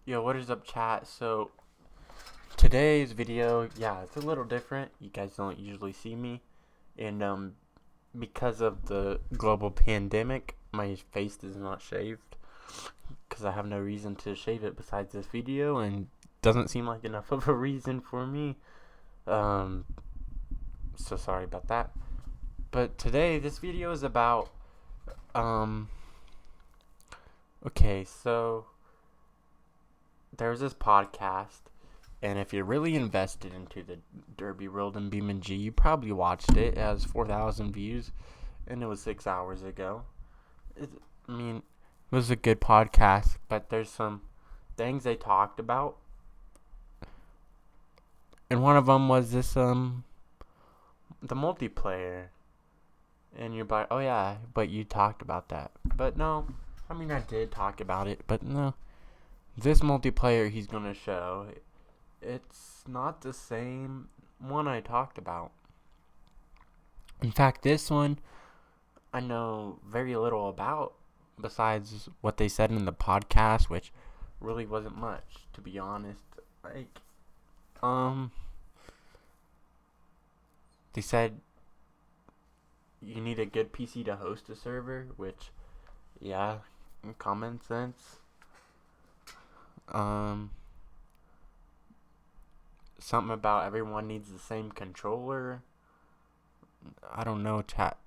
Yo, what is up, chat? So, today's video, yeah, it's a little different. You guys don't usually see me. And, because of the global pandemic, my face is not shaved. Because I have no reason to shave it besides this video, and doesn't seem like enough of a reason for me. Um, so sorry about that. But today, this video is about, um, okay, so there's this podcast. And if you're really invested into the Derby World and beamng, you probably watched it. It has 4,000 views, and it was 6 hours ago. It, I mean, it was a good podcast, but there's some things they talked about, and one of them was the multiplayer. And you're like, oh yeah, but you talked about that. But no, I mean, I did talk about it, but no. This multiplayer he's gonna show, it's not the same one I talked about. In fact, this one I know very little about besides what they said in the podcast, which really wasn't much, to be honest. Like, um, they said you need a good PC to host a server, which, yeah, in common sense. Um, Something about everyone needs the same controller. I don't know, chat.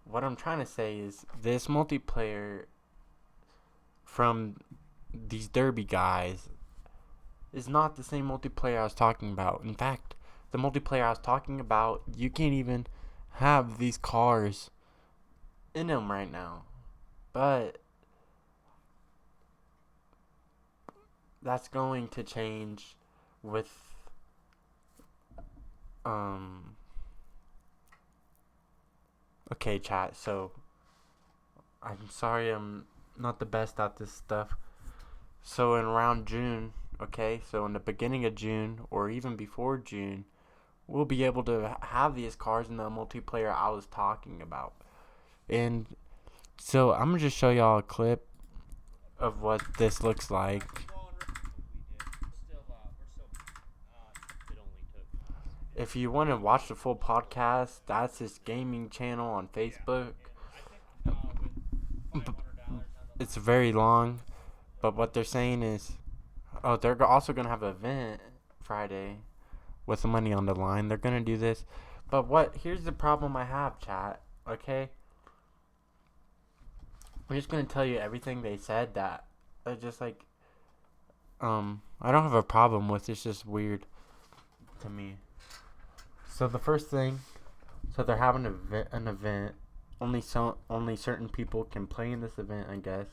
What I'm trying to say is this multiplayer from these Derby guys is not the same multiplayer I was talking about. In fact, the multiplayer I was talking about, you can't even have these cars in them right now. But that's going to change with um okay, chat. So I'm sorry I'm not the best at this stuff. So in around June, okay, so in the beginning of June or even before June, we'll be able to have these cars in the multiplayer I was talking about. And so I'm gonna just show y'all a clip of what this looks like. If you want to watch the full podcast, that's his gaming channel on Facebook. It's very long, but what they're saying is, oh, they're also gonna have an event Friday with the money on the line. They're gonna do this, but what? Here's the problem I have, chat. Okay, I'm just gonna tell you everything they said that I just like. I don't have a problem with. It's just weird to me. So the first thing, so they're having an event. Only certain people can play in this event, I guess.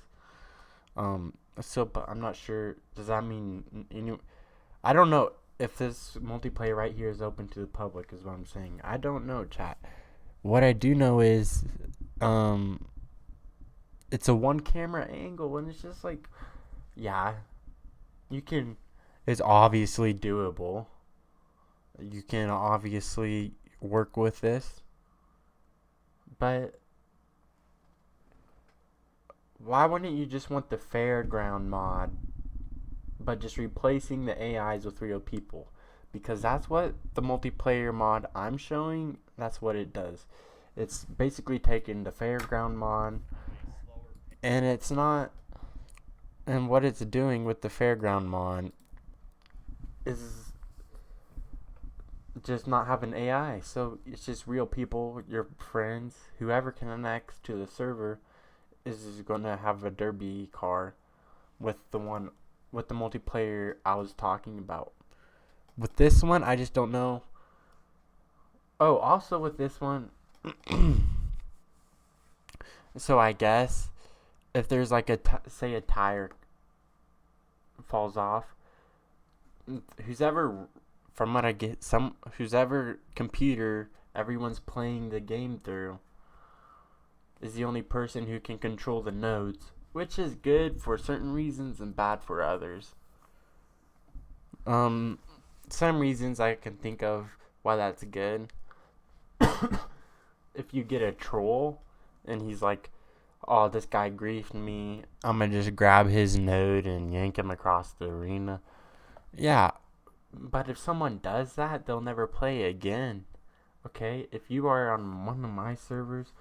But I'm not sure. Does that mean I don't know if this multiplayer right here is open to the public. Is what I'm saying. I don't know, chat. What I do know is, um, it's a one camera angle, and it's just like, yeah, you can. It's obviously doable. You can obviously work with this, but why wouldn't you just want the fairground mod, but just replacing the AIs with real people? Because that's what the multiplayer mod I'm showing, that's what it does. It's basically taking the fairground mod, and it's not. And what it's doing with the fairground mod is just not having AI. So it's just real people, your friends, whoever connects to the server is going to have a derby car with the multiplayer I was talking about. With this one, I just don't know. Oh, also with this one, so I guess if there's like say a tire falls off, who's ever from what I get, who's ever computer everyone's playing the game through is the only person who can control the nodes, which is good for certain reasons and bad for others. Um, some reasons I can think of why that's good. If you get a troll and he's like, oh, this guy griefed me, I'm gonna just grab his node and yank him across the arena. Yeah, but if someone does that, they'll never play again. Okay, if you are on one of my servers,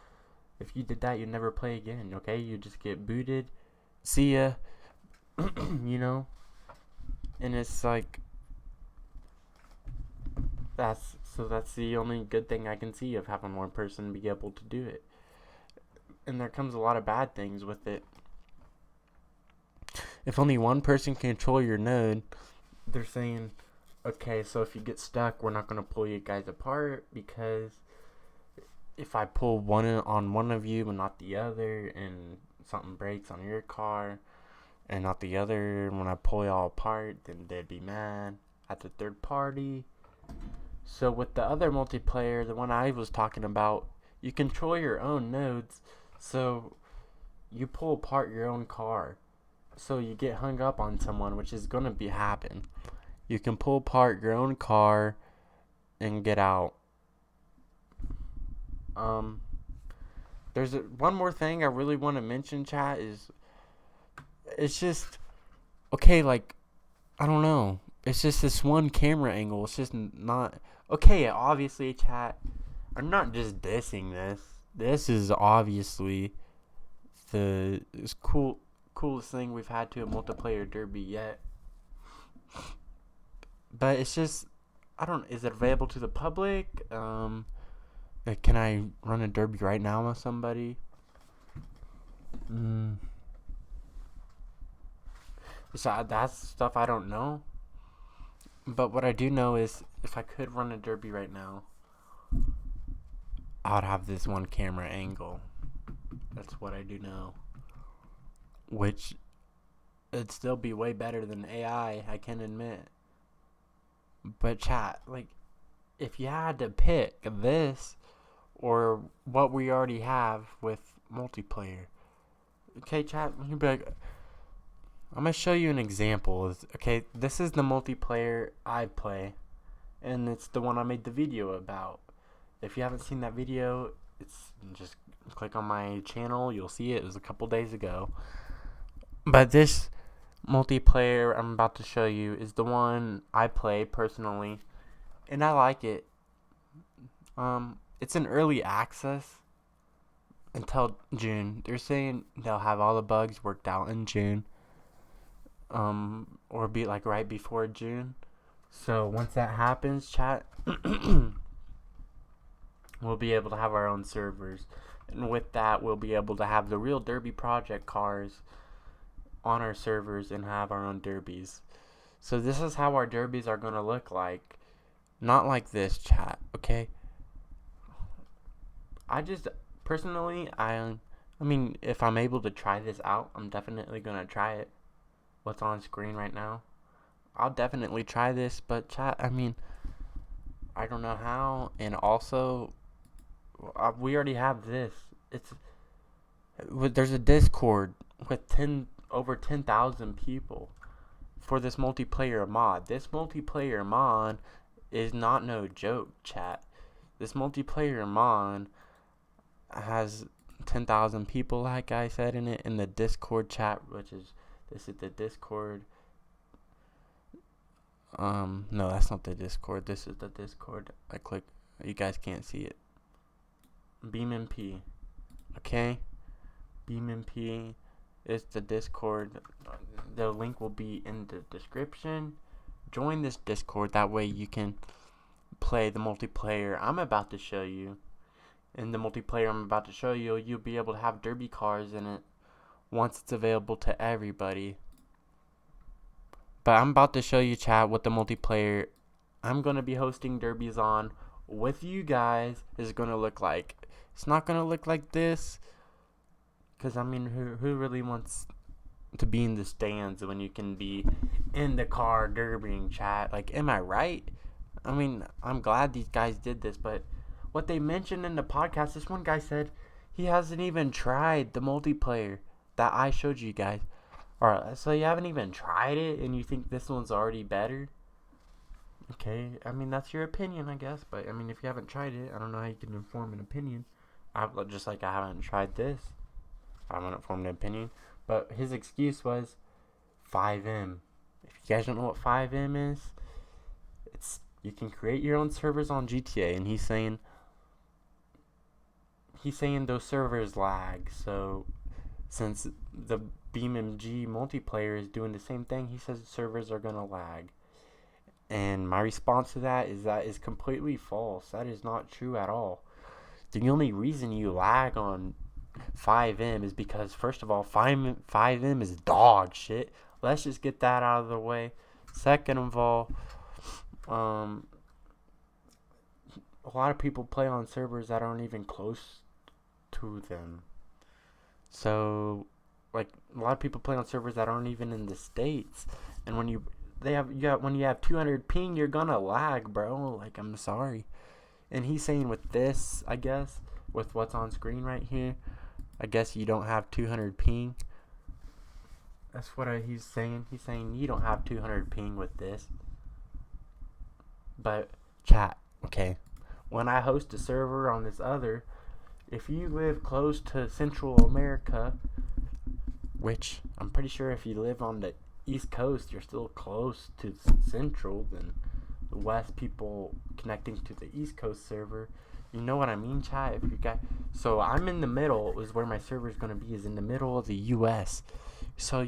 if you did that, you'd never play again. Okay, you just get booted. See ya. You know, and it's like that's the only good thing I can see of having one person be able to do it. And there comes a lot of bad things with it. If only one person can control your node, they're saying, okay, so if you get stuck, we're not going to pull you guys apart, because if I pull one on one of you but not the other, and something breaks on your car and not the other, when I pull y'all apart, then they'd be mad at the third party. So with the other multiplayer, the one I was talking about, you control your own nodes, so you pull apart your own car. So you get hung up on someone, which is going to happen. You can pull apart your own car and get out. There's one more thing I really want to mention, chat, is it's just, okay, like, I don't know. It's just this one camera angle. It's just not, okay, obviously, chat, I'm not just dissing this. This is obviously the coolest thing we've had to a multiplayer derby yet. But it's just, is it available to the public? Can I run a derby right now with somebody? So that's stuff I don't know. But what I do know is, if I could run a derby right now, I would have this one camera angle. That's what I do know. Which, it'd still be way better than AI, I can admit. But chat, like, if you had to pick this or what we already have with multiplayer, okay, chat, you'd be like, I'm going to show you an example. Okay, this is the multiplayer I play, and it's the one I made the video about. If you haven't seen that video, it's just click on my channel. You'll see it. It was a couple days ago. But this multiplayer I'm about to show you is the one I play personally, and I like it. It's in early access until June. They're saying they'll have all the bugs worked out in June. Or be like right before June. So once that happens, chat, we'll be able to have our own servers. And with that, we'll be able to have the real Derby Project cars on our servers and have our own derbies. So this is how our derbies are going to look like. Not like this, chat, okay? I just, personally, I mean, if I'm able to try this out, I'm definitely going to try it. What's on screen right now, I'll definitely try this, but chat, I mean, I don't know how. And also, we already have this. There's a Discord with over 10,000 people for this multiplayer mod. This multiplayer mod is not no joke, chat. This multiplayer mod has 10,000 people, like I said, in it, in the Discord chat, which is, this is the Discord. No, that's not the Discord. This is the Discord. I click. You guys can't see it. beamng. Okay? beamng is the Discord. The link will be in the description. Join this Discord. That way you can play the multiplayer I'm about to show you. In the multiplayer I'm about to show you, you'll be able to have derby cars in it once it's available to everybody. But I'm about to show you, chat, what the multiplayer I'm going to be hosting derbies on with you guys is going to look like. It's not going to look like this, because, I mean, who really wants to be in the stands when you can be in the car derbying, chat? Like, am I right? I mean, I'm glad these guys did this, but what they mentioned in the podcast, this one guy said he hasn't even tried the multiplayer that I showed you guys. Alright, so you haven't even tried it and you think this one's already better? Okay, I mean, that's your opinion, I guess. But, I mean, if you haven't tried it, I don't know how you can inform an opinion. Just like I haven't tried this. I haven't formed an opinion. But his excuse was 5M. If you guys don't know what 5M is, it's you can create your own servers on GTA, and he's saying those servers lag. So since the beamng multiplayer is doing the same thing, he says servers are gonna lag. And my response to that is completely false. That is not true at all. The only reason you lag on 5M is because, first of all, 5M is dog shit. Let's just get that out of the way. Second of all, a lot of people play on servers that aren't even close to them. So, like, a lot of people play on servers that aren't even in the States. And when you have 200 ping, you're gonna lag, bro. Like, I'm sorry. And he's saying with this, I guess, with what's on screen right here, I guess you don't have 200 ping. That's what he's saying. He's saying you don't have 200 ping with this. But, chat, okay. When I host a server on this other, if you live close to Central America, which I'm pretty sure if you live on the East Coast, you're still close to Central than the West people connecting to the East Coast server. You know what I mean, chat? If you got, so I'm in the middle is where my server is going to be, is in the middle of the U.S. So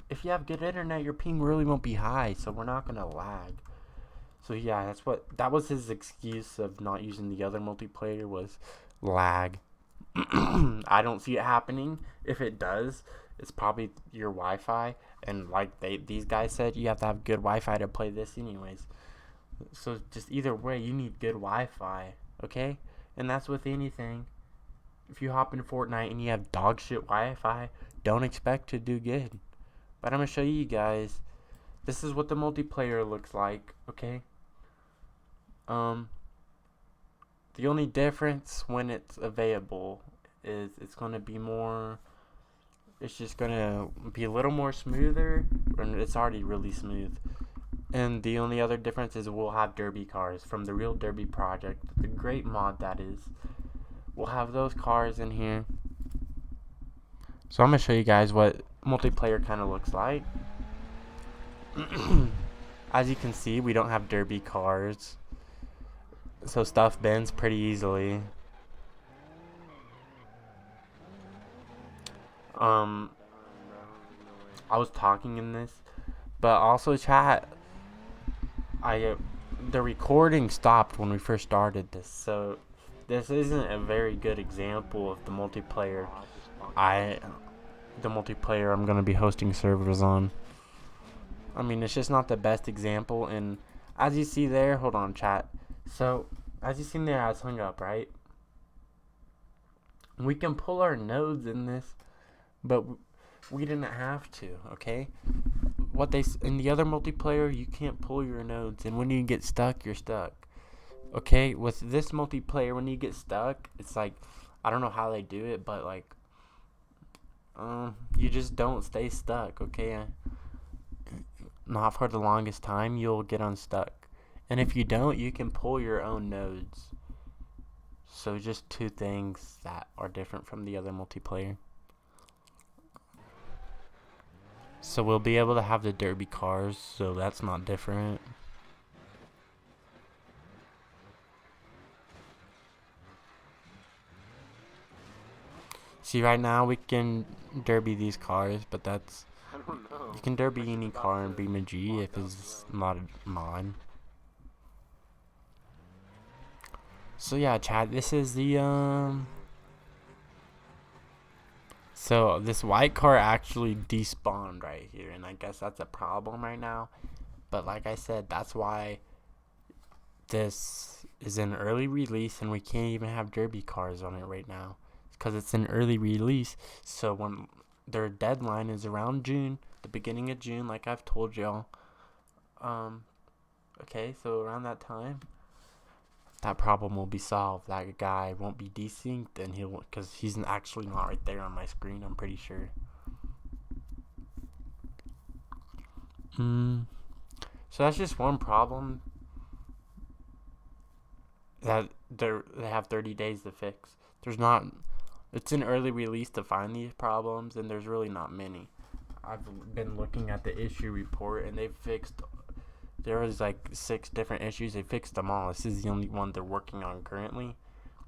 if you have good internet, your ping really won't be high, so we're not going to lag. So yeah, that was his excuse of not using the other multiplayer, was lag. I don't see it happening. If it does, it's probably your Wi-Fi, and like these guys said, you have to have good Wi-Fi to play this anyways. So just either way, you need good Wi-Fi, okay? And that's with anything. If you hop into Fortnite and you have dog shit Wi-Fi, don't expect to do good. But I'm gonna show you guys. This is what the multiplayer looks like, okay? The only difference when it's available is it's gonna be more. It's just gonna be a little more smoother, and it's already really smooth. And the only other difference is we'll have derby cars from the Real Derby project, the great mod that is. We'll have those cars in here. So I'm gonna show you guys what multiplayer kind of looks like. As you can see, we don't have derby cars, so stuff bends pretty easily. I was talking in this, but also chat, the recording stopped when we first started this, so this isn't a very good example of the multiplayer I'm gonna be hosting servers on. I mean, it's just not the best example. And as you see there, hold on, chat. So as you see there, I was hung up, right? We can pull our nodes in this, but we didn't have to, okay? In the other multiplayer, you can't pull your nodes, and when you get stuck, you're stuck. Okay, with this multiplayer, when you get stuck, it's like, I don't know how they do it, but like, you just don't stay stuck, okay? Not for the longest time, you'll get unstuck. And if you don't, you can pull your own nodes. So just two things that are different from the other multiplayer. So we'll be able to have the derby cars, so that's not different. See, right now we can derby these cars, but that's... You can derby any car in beamng if it's not a mod. So yeah, chat, this is the, So this white car actually despawned right here, and I guess that's a problem right now. But like I said, that's why this is an early release, and we can't even have derby cars on it right now. Because it's an early release, so when their deadline is around June, the beginning of June, like I've told y'all. Okay, so around that time, that problem will be solved. That guy won't be desynced, and because he's actually not right there on my screen, I'm pretty sure. So that's just one problem that they have 30 days to fix. It's an early release to find these problems, and there's really not many. I've been looking at the issue report, and they've fixed. There was like 6 different issues. They fixed them all. This is the only one they're working on currently,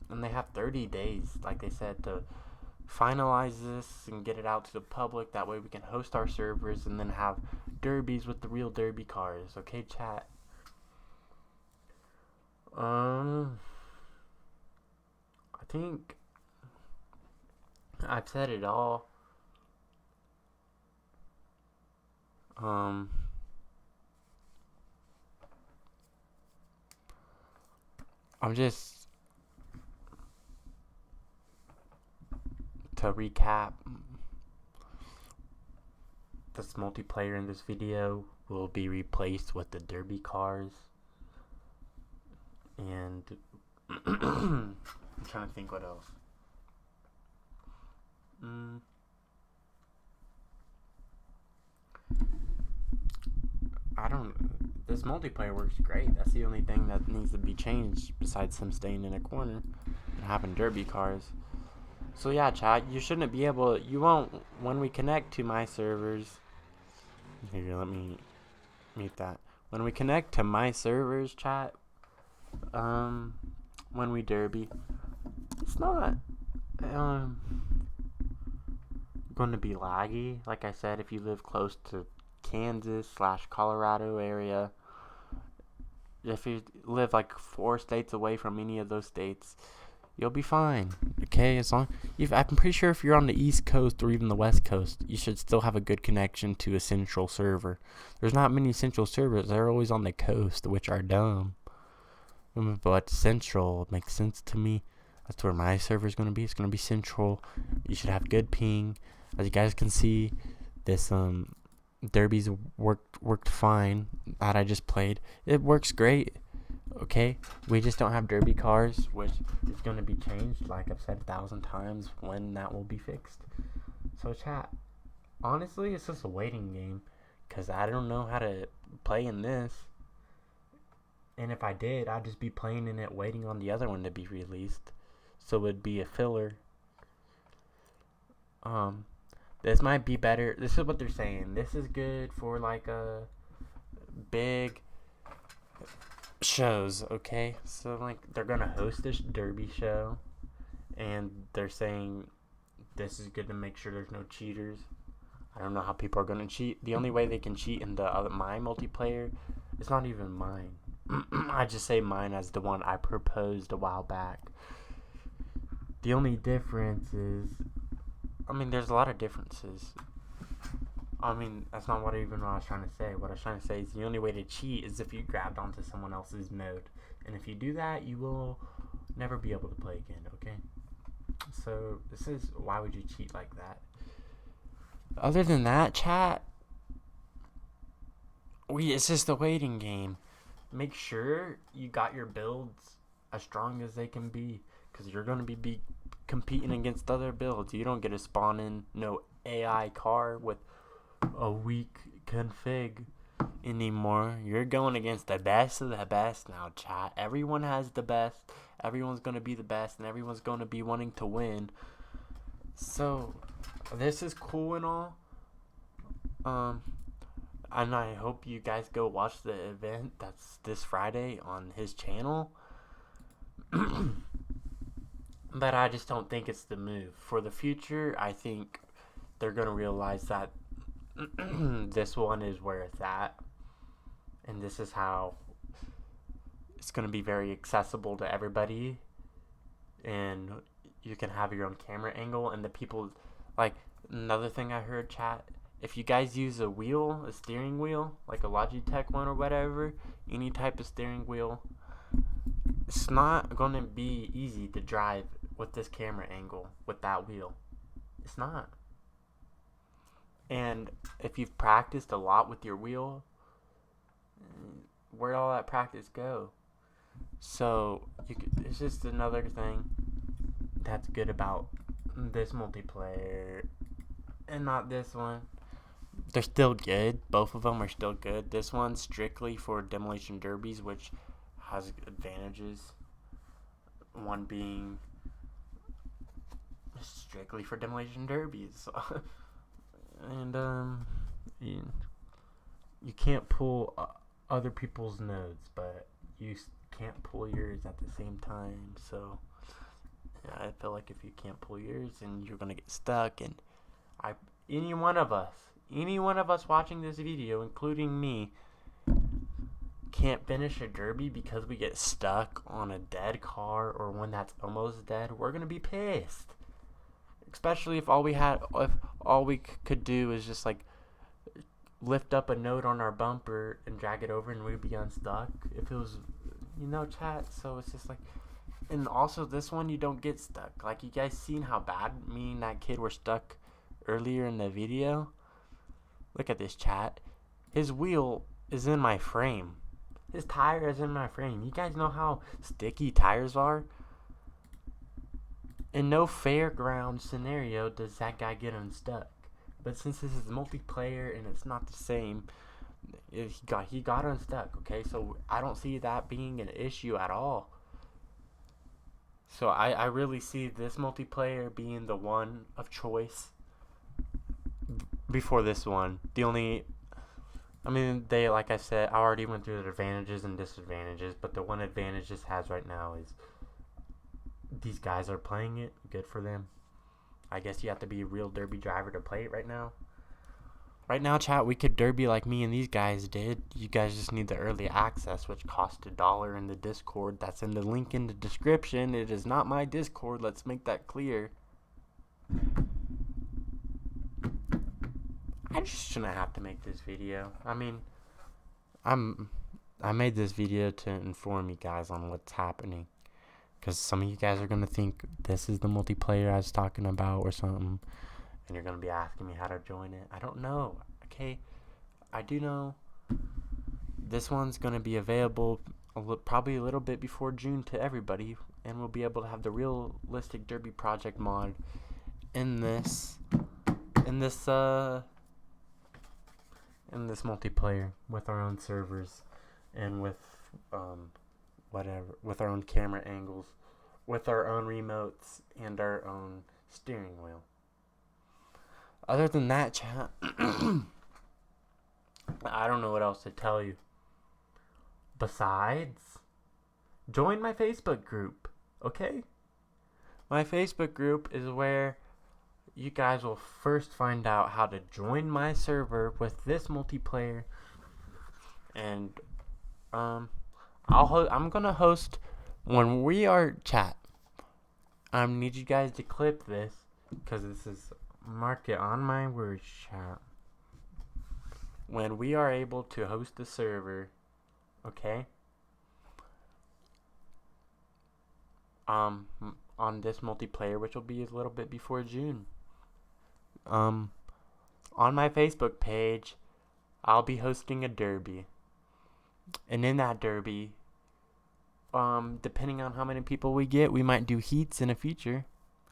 and they have 30 days, like they said, to finalize this and get it out to the public. That way we can host our servers and then have derbies with the real derby cars. Okay, chat. I think I've said it all. I'm just to recap. This multiplayer in this video will be replaced with the derby cars, and I'm trying to think what else. This multiplayer works great. That's the only thing that needs to be changed besides him staying in a corner and having derby cars. So yeah, chat, you shouldn't be able, you won't, when we connect to my servers, here, let me mute that. When we connect to my servers, chat, when we derby, it's not, going to be laggy. Like I said, if you live close to Kansas/Colorado area, if you live like 4 states away from any of those states, you'll be fine. Okay, as long I'm pretty sure if you're on the East Coast or even the West Coast, you should still have a good connection to a central server. There's not many central servers. They're always on the coast, which are dumb. But central makes sense to me. That's where my server is going to be. It's going to be central. You should have good ping. As you guys can see, this derbies worked fine that I just played. It works great. Okay, we just don't have derby cars, which is going to be changed, like I've said 1,000 times, when that will be fixed. So chat, honestly, it's just a waiting game, because I don't know how to play in this. And if I did, I'd just be playing in it, waiting on the other one to be released. So it would be a filler. This might be better. This is what they're saying. This is good for like a big shows, okay? So like they're gonna host this derby show, and they're saying this is good to make sure there's no cheaters. I don't know how people are gonna cheat. The only way they can cheat in the my multiplayer, it's not even mine. I just say mine as the one I proposed a while back. The only difference is, there's a lot of differences. That's not what I was trying to say. What I was trying to say is the only way to cheat is if you grabbed onto someone else's mode. And if you do that, you will never be able to play again, okay? So, this is, why would you cheat like that? Other than that, chat, it's just a waiting game. Make sure you got your builds as strong as they can be, because you're going to be competing against other builds. You don't get to spawn in no AI car with a weak config anymore. You're going against the best of the best now, chat. Everyone has the best. Everyone's going to be the best, and everyone's going to be wanting to win. So, this is cool and all. And I hope you guys go watch the event that's this Friday on his channel. But I just don't think it's the move. For the future, I think they're going to realize that this one is where it's at. And this is how it's going to be very accessible to everybody. And you can have your own camera angle. And the people, like, another thing I heard, chat, if you guys use a steering wheel, like a Logitech one or whatever, any type of steering wheel, it's not going to be easy to drive with this camera angle, with that wheel. It's not. And if you've practiced a lot with your wheel, where'd all that practice go? So, it's just another thing that's good about this multiplayer and not this one. They're still good. Both of them are still good. This one's strictly for demolition derbies, which has advantages. One being strictly for demolition derbies. And you can't pull other people's nodes, but you can't pull yours at the same time. So yeah, I feel like if you can't pull yours, and you're gonna get stuck. And any one of us watching this video, including me, can't finish a derby because we get stuck on a dead car or one that's almost dead. We're gonna be pissed. Especially if all we could do is just like lift up a node on our bumper and drag it over, and we'd be unstuck. If it was, chat. So it's just like, and also this one you don't get stuck. Like, you guys seen how bad me and that kid were stuck earlier in the video? Look at this, chat. His wheel is in my frame. His tire is in my frame. You guys know how sticky tires are? In no fairground scenario does that guy get unstuck. But since this is multiplayer and it's not the same, he got unstuck, okay? So I don't see that being an issue at all. So I really see this multiplayer being the one of choice before this one. Like I said, I already went through the advantages and disadvantages, but the one advantage this has right now is these guys are playing it. Good for them. I guess you have to be a real derby driver to play it right now. Right now, chat, we could derby like me and these guys did. You guys just need the early access, which costs $1 in the Discord. That's in the link in the description. It is not my Discord. Let's make that clear. I just shouldn't have to make this video. I mean, I made this video to inform you guys on what's happening. Because some of you guys are going to think this is the multiplayer I was talking about or something. And you're going to be asking me how to join it. I don't know. Okay. I do know this one's going to be available probably a little bit before June to everybody. And we'll be able to have the realistic derby project mod in this multiplayer with our own servers and with with our own camera angles, with our own remotes and our own steering wheel. Other than that, chat, I don't know what else to tell you. Besides, join my Facebook group, okay? My Facebook group is where you guys will first find out how to join my server with this multiplayer, and I'm gonna host when we are chat. I need you guys to clip this because this is mark it on my words, chat. When we are able to host the server, okay? On this multiplayer, which will be a little bit before June. On my Facebook page, I'll be hosting a derby. And in that derby, depending on how many people we get, we might do heats in a feature.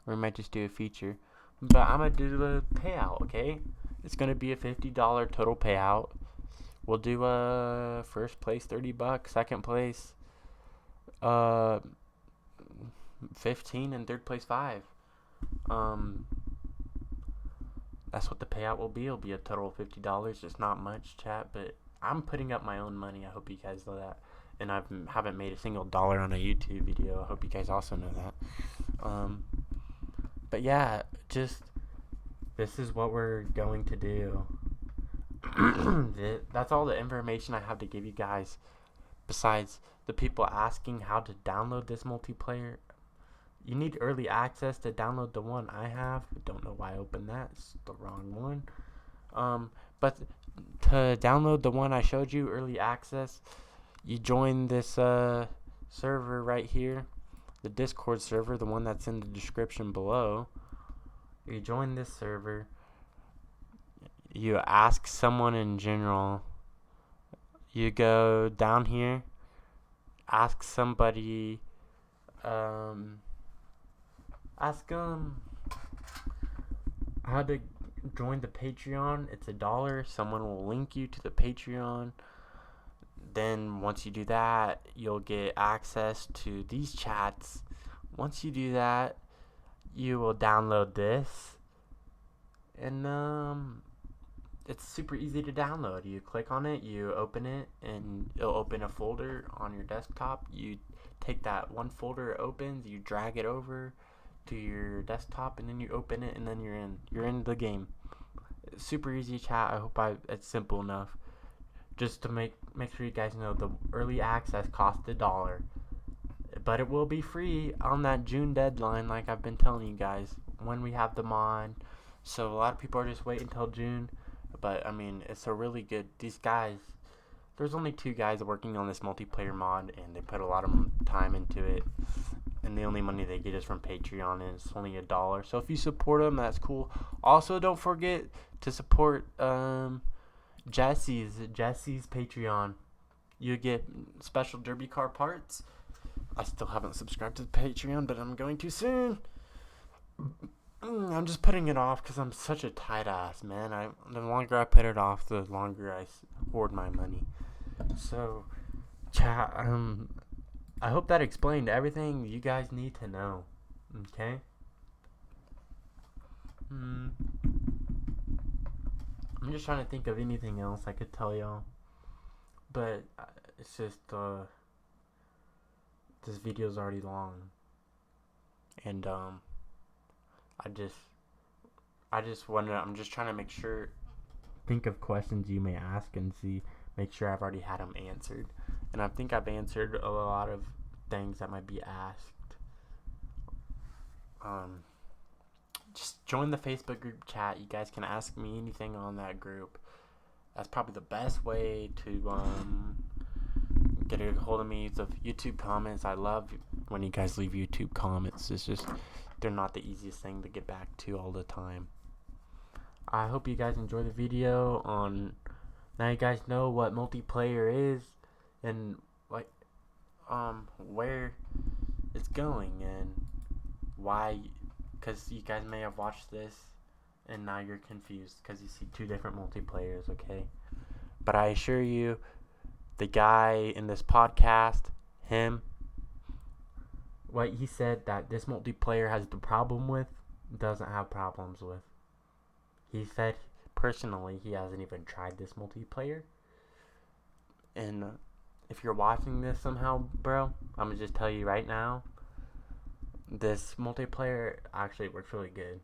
Or we might just do a feature. But I'm going to do the payout, okay? It's going to be a $50 total payout. We'll do first place $30, second place 15, and third place 5. That's what the payout will be. It'll be a total of $50. It's not much, chat, but I'm putting up my own money. I hope you guys know that. And I haven't made a single dollar on a YouTube video. I hope you guys also know that. But yeah, just this is what we're going to do. That's all the information I have to give you guys. Besides the people asking how to download this multiplayer, you need early access to download the one I have. Don't know why I opened that. It's the wrong one. But to download the one I showed you, early access, you join this server right here, the Discord server, the one that's in the description below. You join this server. You ask someone in general. You go down here, ask somebody. Ask them how to join the Patreon. It's $1. Someone will link you to the Patreon. Then once you do that, you'll get access to these chats. Once you do that, you will download this, and it's super easy to download. You click on it, you open it, and it'll open a folder on your desktop. You take that one folder it opens, you drag it over to your desktop, and then you open it, and then you're in the game. It's super easy, chat. I hope it's simple enough. Just to make sure you guys know, the early access costs $1, but it will be free on that June deadline, like I've been telling you guys, when we have the mod. So a lot of people are just waiting until June, but I mean, it's a really good. These guys, there's only 2 guys working on this multiplayer mod, and they put a lot of time into it. And the only money they get is from Patreon, and it's only $1. So if you support them, that's cool. Also, don't forget to support Jesse's Patreon. You get special derby car parts. I still haven't subscribed to the Patreon, but I'm going to soon. I'm just putting it off because I'm such a tight ass, man. The longer I put it off, the longer I hoard my money. So, chat, I hope that explained everything you guys need to know. Okay? I'm just trying to think of anything else I could tell y'all. But it's just, this video's already long. And, I'm just trying to think of questions you may ask and make sure I've already had them answered. And I think I've answered a lot of things that might be asked. Just join the Facebook group chat. You guys can ask me anything on that group. That's probably the best way to get a hold of me. The YouTube comments, I love when you guys leave YouTube comments. It's just, they're not the easiest thing to get back to all the time. I hope you guys enjoy the video on. Now you guys know what multiplayer is and like where it's going and why, because you guys may have watched this and now you're confused because you see 2 different multiplayers, okay? But I assure you, the guy in this podcast, what he said that this multiplayer has the problem with, doesn't have problems with. He said personally he hasn't even tried this multiplayer. And if you're watching this somehow, bro, I'm gonna just tell you right now, this multiplayer actually works really good.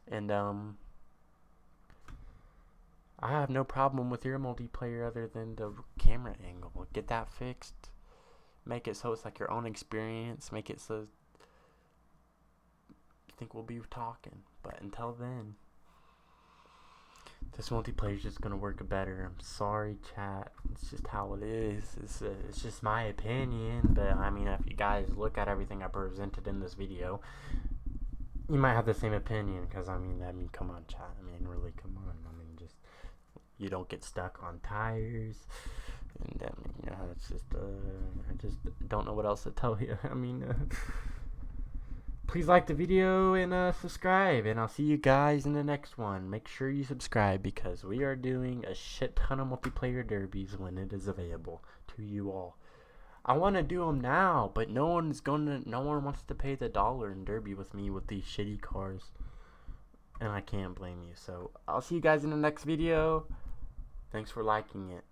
And I have no problem with your multiplayer other than the camera angle. Get that fixed. Make it so it's like your own experience. Make it so you think we'll be talking. But until then, this multiplayer is just gonna work better. I'm sorry, chat. It's just how it is. It's just my opinion. But I mean, if you guys look at everything I presented in this video, you might have the same opinion. Because I mean, come on, chat. I mean, really, come on. I mean, just you don't get stuck on tires. And I mean, it's just I just don't know what else to tell you. I mean, please like the video and subscribe, and I'll see you guys in the next one. Make sure you subscribe because we are doing a shit ton of multiplayer derbies when it is available to you all. I want to do them now, but no one wants to pay the $1 in derby with me with these shitty cars, and I can't blame you. So I'll see you guys in the next video. Thanks for liking it.